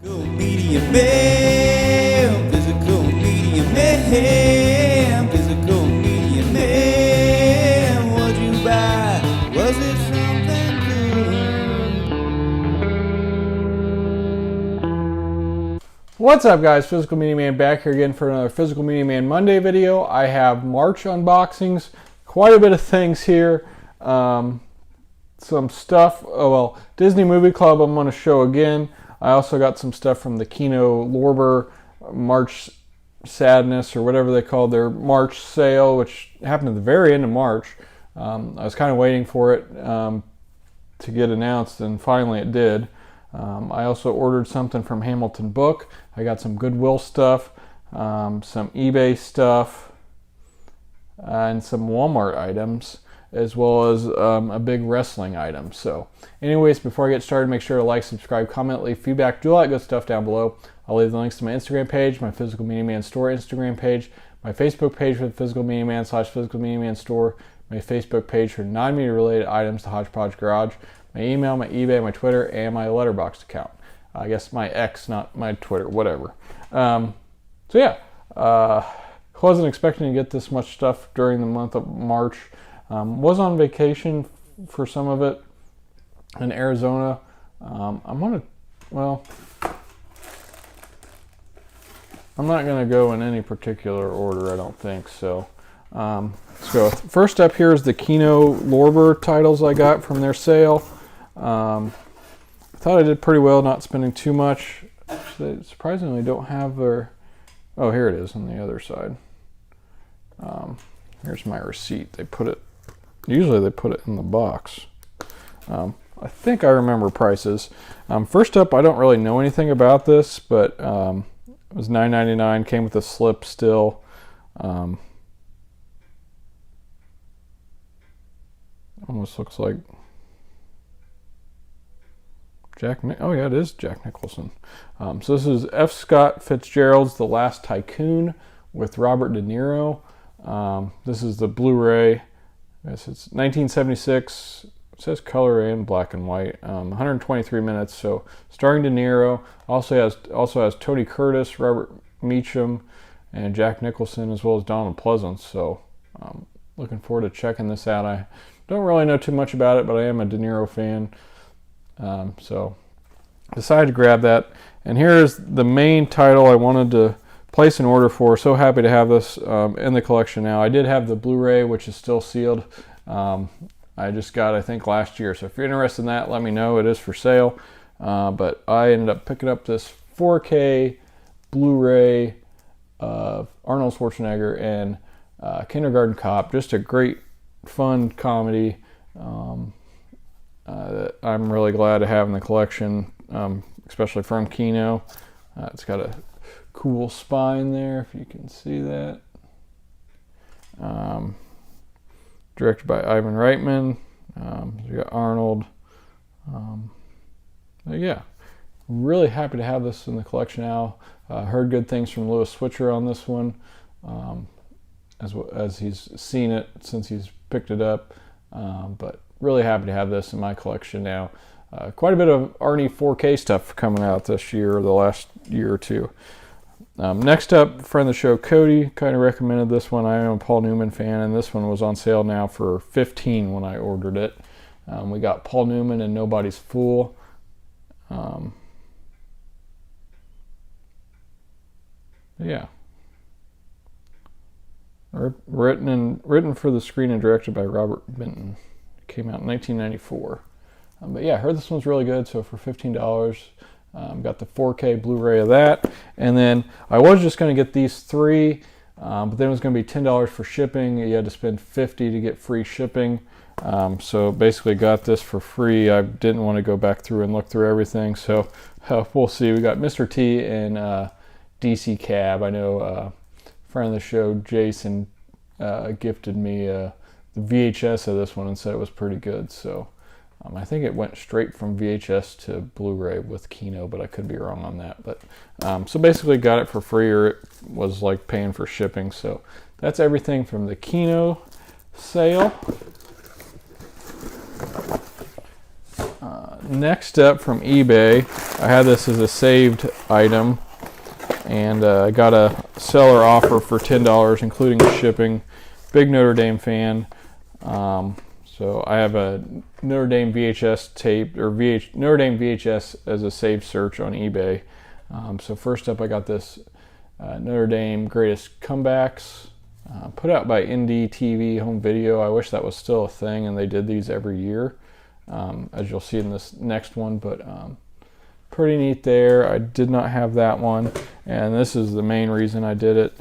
Physical media man, physical media man, physical media man. What'd you buy? Was it something good? What's up, guys? Physical Media Man back here again for another Physical Media Man Monday video. I have March unboxings, quite a bit of things here. Some stuff, Disney Movie Club I'm going to show again. I also got some stuff from the Kino Lorber March Sadness, or whatever they called their March sale, which happened at the very end of March. I was kind of waiting for it to get announced, and finally it did. I also ordered something from Hamilton Book. I got some Goodwill stuff, some eBay stuff, and some Walmart items, as well as a big wrestling item. So anyways, before I get started, make sure to like, subscribe, comment, leave feedback, do all that good stuff down below. I'll leave the links to my Instagram page, my Physical Media Man Store Instagram page, my Facebook page for the Physical Media Man / Physical Media Man Store, my Facebook page for non-media related items, the Hodgepodge Garage, my email, my eBay, my Twitter, and my Letterboxd account. I guess my X, not my Twitter, whatever. Wasn't expecting to get this much stuff during the month of March. Was on vacation for some of it in Arizona. I'm not going to go in any particular order, I don't think. So let's go. First up here is the Kino Lorber titles I got from their sale. I thought I did pretty well not spending too much. They surprisingly don't have their... Oh, here it is on the other side. Here's my receipt. Usually they put it in the box. I think I remember prices. First up, I don't really know anything about this, but it was $9.99. Came with a slip still. Almost looks like oh yeah, it is Jack Nicholson. So this is F. Scott Fitzgerald's The Last Tycoon with Robert De Niro. This is the Blu-ray. I guess it's 1976. It says color and black and white. 123 minutes. So starring De Niro. Also has Tony Curtis, Robert Meacham, and Jack Nicholson, as well as Donald Pleasence. So looking forward to checking this out. I don't really know too much about it, but I am a De Niro fan. So decided to grab that. And here's the main title I wanted to place an order for. So happy to have this in the collection now. I did have the Blu-ray, which is still sealed. I just got, I think, last year. So if you're interested in that, let me know. It is for sale. But I ended up picking up this 4K Blu-ray of Arnold Schwarzenegger and Kindergarten Cop. Just a great, fun comedy that I'm really glad to have in the collection, especially from Kino. It's got a cool spine there, if you can see that. Directed by Ivan Reitman. You got Arnold. Yeah, really happy to have this in the collection now. Heard good things from Louis Switcher on this one, as he's seen it since he's picked it up. But really happy to have this in my collection now. Quite a bit of Arnie 4K stuff coming out this year, or the last year or two. Next up, friend of the show, Cody, kind of recommended this one. I am a Paul Newman fan, and this one was on sale now for $15 when I ordered it. We got Paul Newman and Nobody's Fool. Yeah. Written for the screen and directed by Robert Benton. Came out in 1994. But yeah, I heard this one's really good, so for $15, got the 4K Blu-ray of that. And then I was just going to get these three, but then it was going to be $10 for shipping. You had to spend $50 to get free shipping. So basically got this for free. I didn't want to go back through and look through everything, so we'll see. We got Mr. T and DC Cab. I know friend of the show, Jason, gifted me the VHS of this one and said it was pretty good. So I think it went straight from VHS to Blu-ray with Kino, but I could be wrong on that. But so basically got it for free, or it was like paying for shipping. So that's everything from the Kino sale. Next up from eBay, I had this as a saved item, and I got a seller offer for $10, including shipping. Big Notre Dame fan. So I have a Notre Dame VHS tape, or Notre Dame VHS as a saved search on eBay. So first up, I got this Notre Dame Greatest Comebacks, put out by NDTV Home Video. I wish that was still a thing, and they did these every year, as you'll see in this next one. But pretty neat there. I did not have that one, and this is the main reason I did it.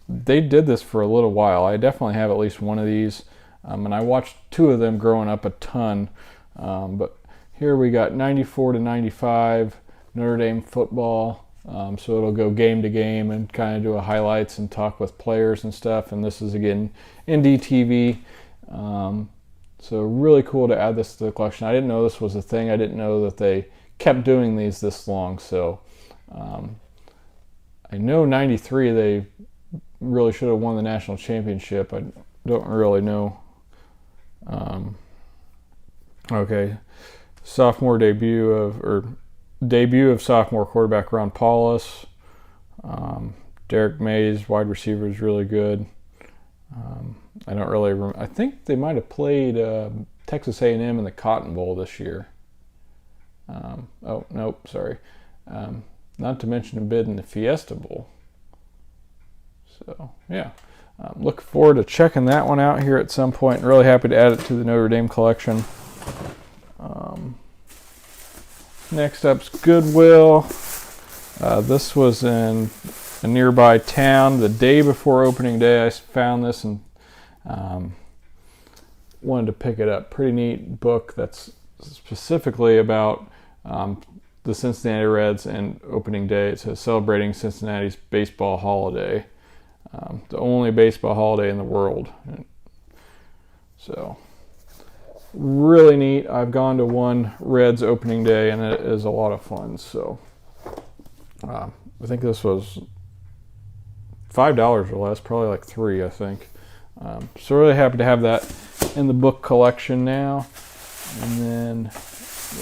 They did this for a little while. I definitely have at least one of these. And I watched two of them growing up a ton. But here we got 94 to 95 Notre Dame football. So it'll go game to game and kind of do a highlights and talk with players and stuff. And this is, again, NDTV. So really cool to add this to the collection. I didn't know this was a thing. I didn't know that they kept doing these this long. So I know 93 they really should have won the national championship. I don't really know. Okay, debut of sophomore quarterback Ron Paulus. Derek Mays, wide receiver, is really good. I don't really remember. I think they might have played Texas A&M in the Cotton Bowl this year. Oh, nope, sorry. Not to mention a bid in the Fiesta Bowl. So, yeah. Looking forward to checking that one out here at some point. Really happy to add it to the Notre Dame collection. Next up's Goodwill. This was in a nearby town the day before opening day. I found this and wanted to pick it up. Pretty neat book that's specifically about the Cincinnati Reds and opening day. It says celebrating Cincinnati's baseball holiday. The only baseball holiday in the world. So, really neat. I've gone to one Reds opening day, and it is a lot of fun. So, I think this was $5 or less, probably like $3, I think. So, really happy to have that in the book collection now. And then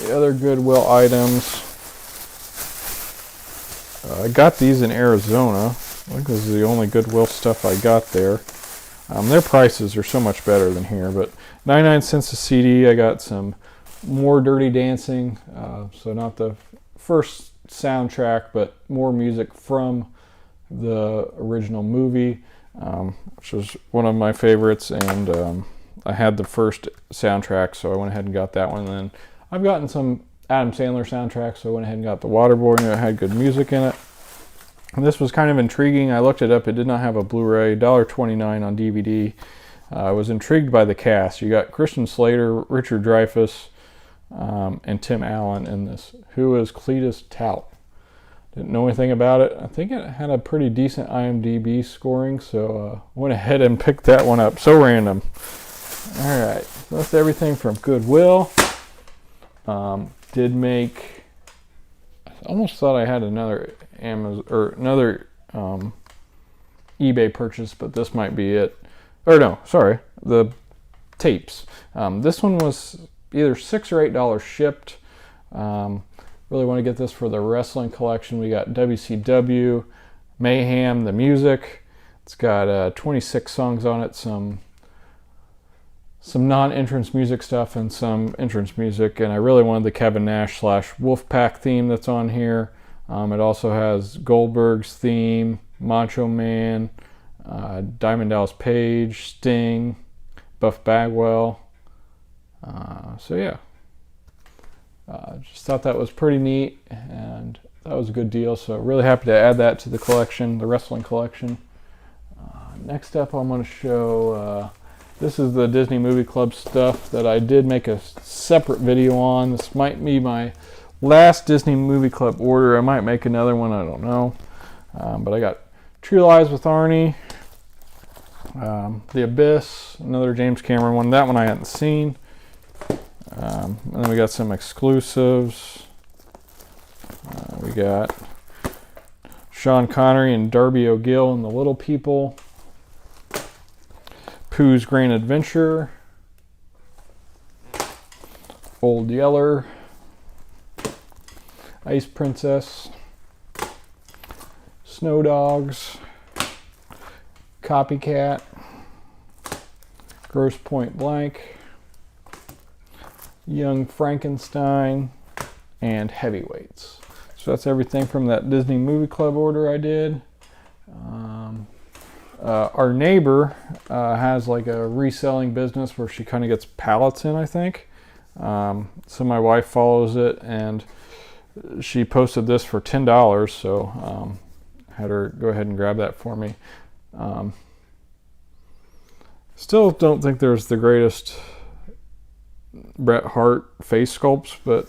the other Goodwill items. I got these in Arizona. I think this is the only Goodwill stuff I got there. Their prices are so much better than here, but 99 cents a CD. I got some more Dirty Dancing, so not the first soundtrack, but more music from the original movie, which was one of my favorites, and I had the first soundtrack, so I went ahead and got that one. And then I've gotten some Adam Sandler soundtracks, so I went ahead and got The Waterboy, and it had good music in it. And this was kind of intriguing. I looked it up. It did not have a Blu-ray. $1.29 on DVD. I was intrigued by the cast. You got Christian Slater, Richard Dreyfuss, and Tim Allen in this. Who is Cletus Tout? Didn't know anything about it. I think it had a pretty decent IMDb scoring, so went ahead and picked that one up. So random. All right, so that's everything from Goodwill. Did make. I almost thought I had another Amazon or another eBay purchase, but this might be it. Or no, sorry, the tapes. This one was either $6 or $8 shipped. Really want to get this for the wrestling collection. We got WCW, Mayhem, the music. It's got 26 songs on it, some non-entrance music stuff and some entrance music, and I really wanted the Kevin Nash / Wolfpack theme that's on here. It also has Goldberg's theme, Macho Man, Diamond Dallas Page, Sting, Buff Bagwell. So yeah, just thought that was pretty neat, and that was a good deal. So really happy to add that to the collection, the wrestling collection. Next up, I'm going to show. This is the Disney Movie Club stuff that I did make a separate video on. This might be my last Disney Movie Club order. I might make another one, I don't know. But I got True Lies with Arnie, The Abyss, another James Cameron one. That one I hadn't seen. And then we got some exclusives. We got Sean Connery and Darby O'Gill and The Little People. Pooh's Grand Adventure, Old Yeller, Ice Princess, Snow Dogs, Copycat, Grosse Pointe Blank, Young Frankenstein, and Heavyweights. So that's everything from that Disney Movie Club order I did. Our neighbor has like a reselling business where she kind of gets pallets in, I think. So my wife follows it, and she posted this for $10, so had her go ahead and grab that for me. Still don't think there's the greatest Bret Hart face sculpts, but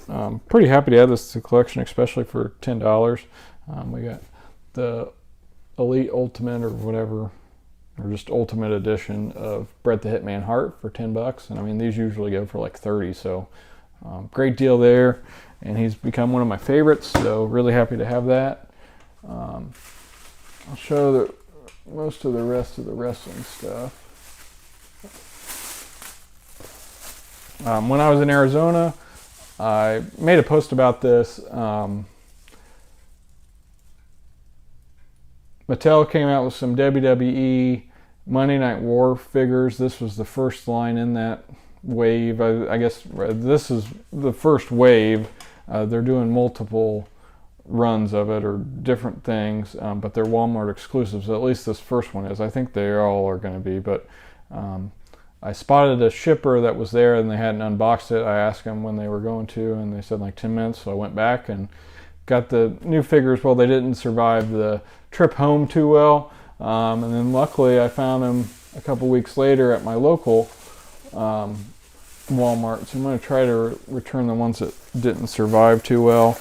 pretty happy to add this to the collection, especially for $10. We got the Elite Ultimate or whatever, or just Ultimate Edition of Bret the Hitman Hart for $10, and I mean these usually go for like 30, so great deal there, and he's become one of my favorites, so really happy to have that. I'll show most of the rest of the wrestling stuff. When I was in Arizona, I made a post about this. Mattel came out with some WWE Monday Night War figures. This was the first line in that wave. I guess this is the first wave. They're doing multiple runs of it or different things, but they're Walmart exclusives. At least this first one is. I think they all are going to be, but I spotted a shipper that was there and they hadn't unboxed it. I asked them when they were going to, and they said like 10 minutes. So I went back and got the new figures. Well, they didn't survive the trip home too well. And then luckily I found them a couple weeks later at my local Walmart. So I'm going to try to return the ones that didn't survive too well.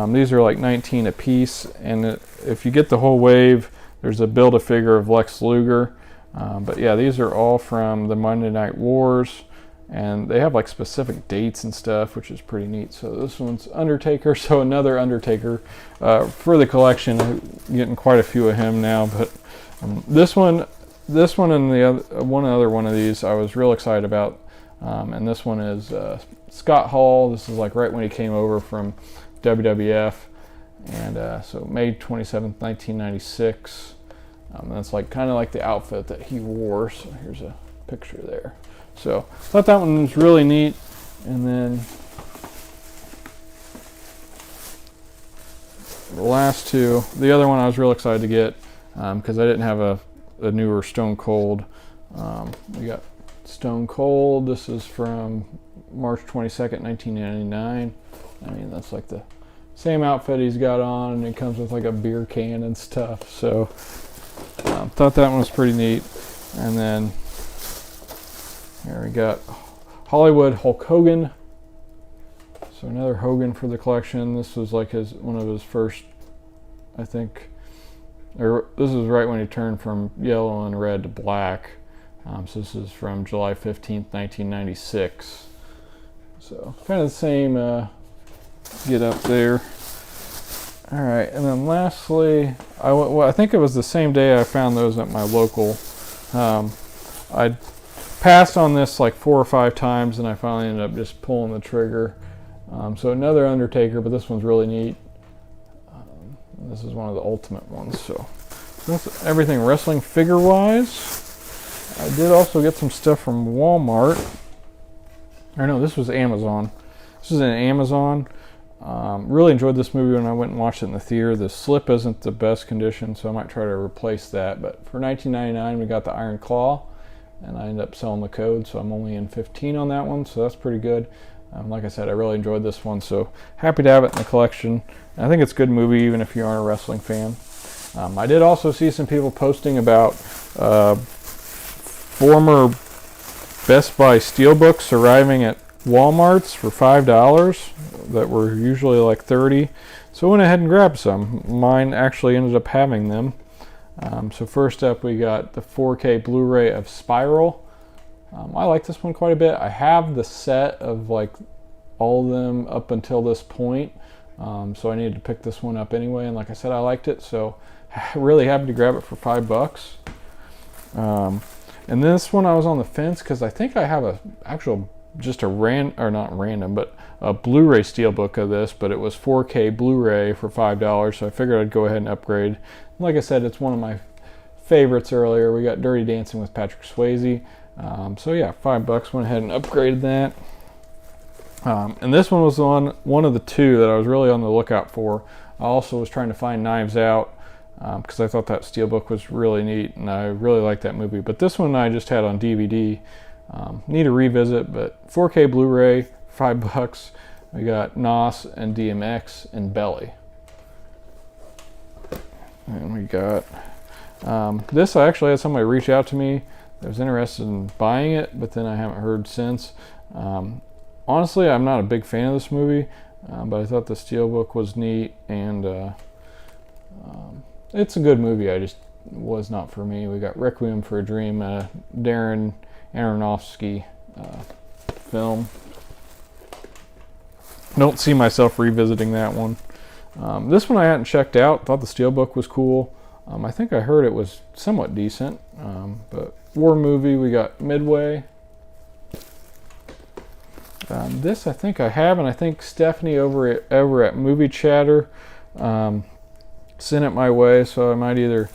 These are like 19 a piece. And if you get the whole wave, there's a Build-A-Figure of Lex Luger. But yeah, these are all from the Monday Night Wars, and they have like specific dates and stuff, which is pretty neat. So this one's Undertaker, so another Undertaker for the collection. I'm getting quite a few of him now, but this one and the other one of these I was real excited about, and this one is Scott Hall. This is like right when he came over from WWF, and so May 27th, 1996. That's like kind of like the outfit that he wore. So here's a picture there. So thought that one was really neat. And then the last two, the other one I was real excited to get because I didn't have a newer Stone Cold. We got Stone Cold. This is from March 22nd, 1999. I mean, that's like the same outfit he's got on, and it comes with like a beer can and stuff. So thought that one was pretty neat. And then here we got Hollywood Hulk Hogan. So another Hogan for the collection. This was like one of his first, I think, or this is right when he turned from yellow and red to black. So this is from July 15th, 1996. So kind of the same get up there. All right, and then lastly, I think it was the same day I found those at my local. I passed on this like 4 or 5 times, and I finally ended up just pulling the trigger. So another Undertaker, but this one's really neat. This is one of the ultimate ones. So that's everything wrestling figure-wise. I did also get some stuff from Walmart. Or no, this was Amazon. This is an Amazon. Really enjoyed this movie when I went and watched it in the theater. The slip isn't the best condition, so I might try to replace that. But for $19.99, we got the Iron Claw, and I ended up selling the code, so I'm only in 15 on that one, so that's pretty good. Like I said, I really enjoyed this one, so happy to have it in the collection. I think it's a good movie, even if you aren't a wrestling fan. I did also see some people posting about former Best Buy Steelbooks arriving at Walmart's for $5 that were usually like $30. So I went ahead and grabbed some. Mine actually ended up having them. So first up, we got the 4K Blu-ray of Spiral. I like this one quite a bit. I have the set of like all of them up until this point. So I needed to pick this one up anyway. And like I said, I liked it. So really happy to grab it for $5. And this one I was on the fence because I think I have a actual just a not random, but a Blu-ray steelbook of this, but it was 4K Blu-ray for $5, so I figured I'd go ahead and upgrade. Like I said, it's one of my favorites earlier. We got Dirty Dancing with Patrick Swayze. So yeah, $5, went ahead and upgraded that. And this one was one of the two that I was really on the lookout for. I also was trying to find Knives Out because I thought that steelbook was really neat, and I really liked that movie. But this one I just had on DVD. Need a revisit, but 4K Blu-ray, $5. We got Nos and DMX and Belly. And we got this. I actually had somebody reach out to me that was interested in buying it, but then I haven't heard since. Honestly, I'm not a big fan of this movie, but I thought the steelbook was neat, and it's a good movie. I just was not for me. We got Requiem for a Dream, Darren Aronofsky film. Don't see myself revisiting that one. This one I hadn't checked out. Thought the steelbook was cool. I think I heard it was somewhat decent. But war movie, we got Midway. This I think I have, and I think Stephanie over at Movie Chatter sent it my way, so I might either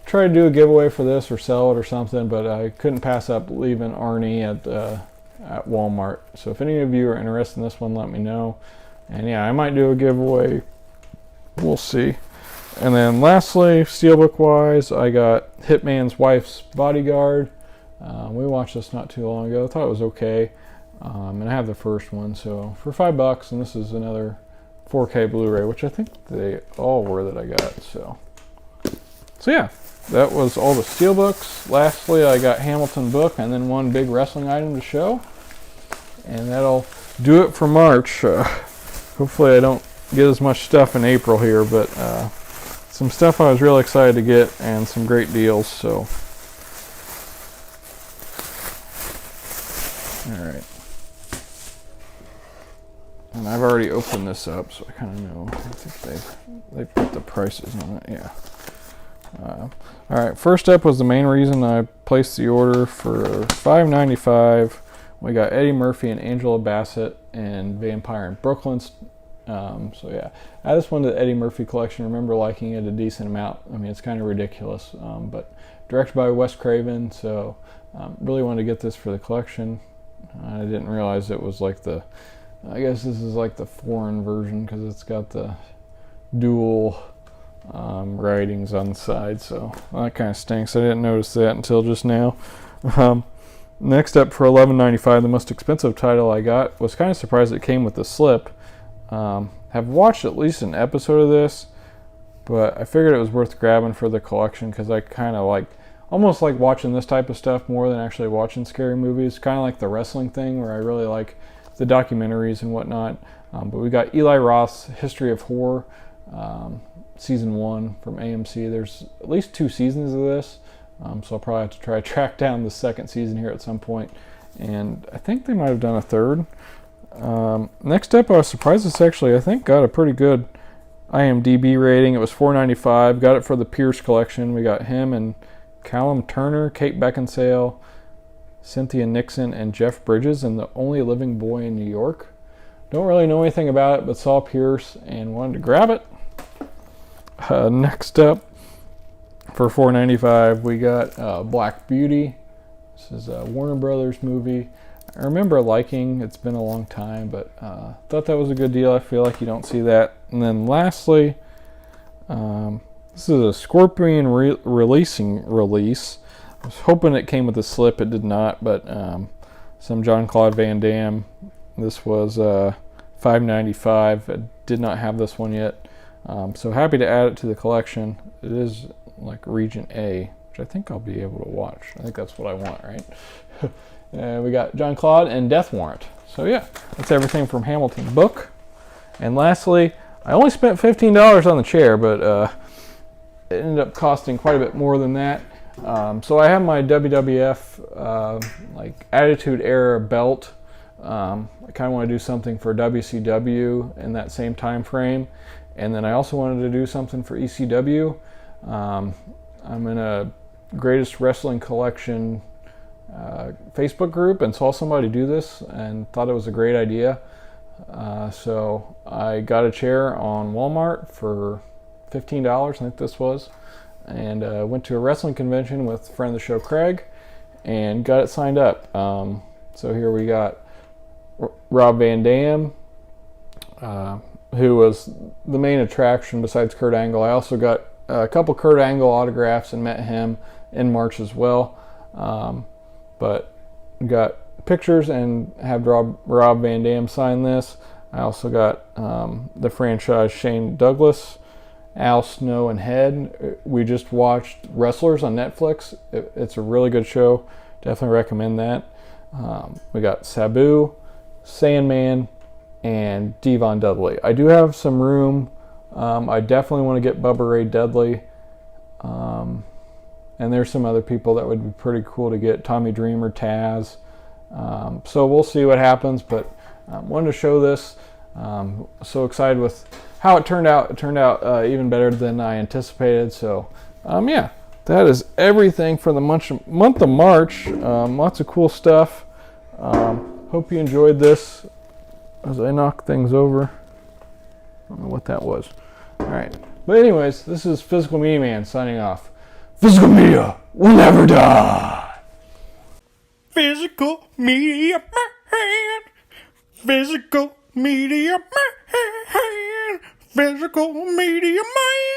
try to do a giveaway for this or sell it or something, but I couldn't pass up leaving Arnie at Walmart. So if any of you are interested in this one, let me know. And yeah, I might do a giveaway. We'll see. And then lastly, steelbook wise, I got Hitman's Wife's Bodyguard. We watched this not too long ago. Thought it was okay. And I have the first one, so for $5, and this is another 4K Blu-ray, which I think they all were that I got. So yeah, that was all the steelbooks. Lastly, I got Hamilton book, and then one big wrestling item to show, and that'll do it for March. Hopefully, I don't get as much stuff in April here, but some stuff I was really excited to get, and some great deals. So, all right. And I've already opened this up, so I kind of know. I think they put the prices on it. Yeah. All right. First up was the main reason I placed the order for $5.95. We got Eddie Murphy and Angela Bassett and Vampire in Brooklyn. So yeah, I just wanted the Eddie Murphy collection. I remember liking it a decent amount. I mean, it's kind of ridiculous, but directed by Wes Craven. So really wanted to get this for the collection. I didn't realize it was like I guess this is like the foreign version because it's got the dual writings on the side, so that kind of stinks. I didn't notice that until just now. Next up for $11.95, the most expensive title I got. Was kind of surprised it came with the slip. Have watched at least an episode of this, but I figured it was worth grabbing for the collection because I kind of almost like watching this type of stuff more than actually watching scary movies. Kind of like the wrestling thing where I really like the documentaries and whatnot. But we got Eli Roth's History of Horror, season 1 from AMC. There's at least 2 seasons of this, so I'll probably have to try to track down the second season here at some point. And I think they might have done a third. Next up, I was surprised this actually, I think, got a pretty good IMDb rating. It was $4.95. Got it for the Pierce collection. We got him and Callum Turner, Kate Beckinsale, Cynthia Nixon, and Jeff Bridges, and The Only Living Boy in New York. Don't really know anything about it, but saw Pierce and wanted to grab it. Next up, for $4.95, we got Black Beauty. This is a Warner Brothers movie. I remember liking. It's been a long time, but thought that was a good deal. I feel like you don't see that. And then lastly, this is a Scorpion release. I was hoping it came with a slip. It did not, but some Jean-Claude Van Damme. This was $5.95. I did not have this one yet. So happy to add it to the collection. It is like Region A, which I think I'll be able to watch. I think that's what I want, right? And we got Jean-Claude and Death Warrant. So yeah, that's everything from Hamilton book. And lastly, I only spent $15 on the chair, but it ended up costing quite a bit more than that. So I have my WWF like Attitude Era belt. I kind of want to do something for WCW in that same time frame, and then I also wanted to do something for ECW. I'm in a Greatest Wrestling Collection Facebook group and saw somebody do this and thought it was a great idea. So I got a chair on Walmart for $15, I think this was, and went to a wrestling convention with a friend of the show, Craig, and got it signed up. So here we got Rob Van Dam, who was the main attraction besides Kurt Angle. I also got a couple Kurt Angle autographs and met him in March as well. But got pictures and had Rob Van Dam sign this. I also got the franchise Shane Douglas, Al Snow, and Head. We just watched Wrestlers on Netflix. It's a really good show. Definitely recommend that. We got Sabu, Sandman, and Devon Dudley. I do have some room. I definitely want to get Bubba Ray Dudley. And there's some other people that would be pretty cool to get. Tommy Dreamer, Taz. So we'll see what happens, but wanted to show this. So excited with how it turned out. It turned out even better than I anticipated. So yeah, that is everything for the month of March. Lots of cool stuff. Hope you enjoyed this as I knock things over. I don't know what that was. All right. But anyways, this is Physical Media Man signing off. Physical media will never die. Physical Media Man. Physical Media Man. Physical Media Man.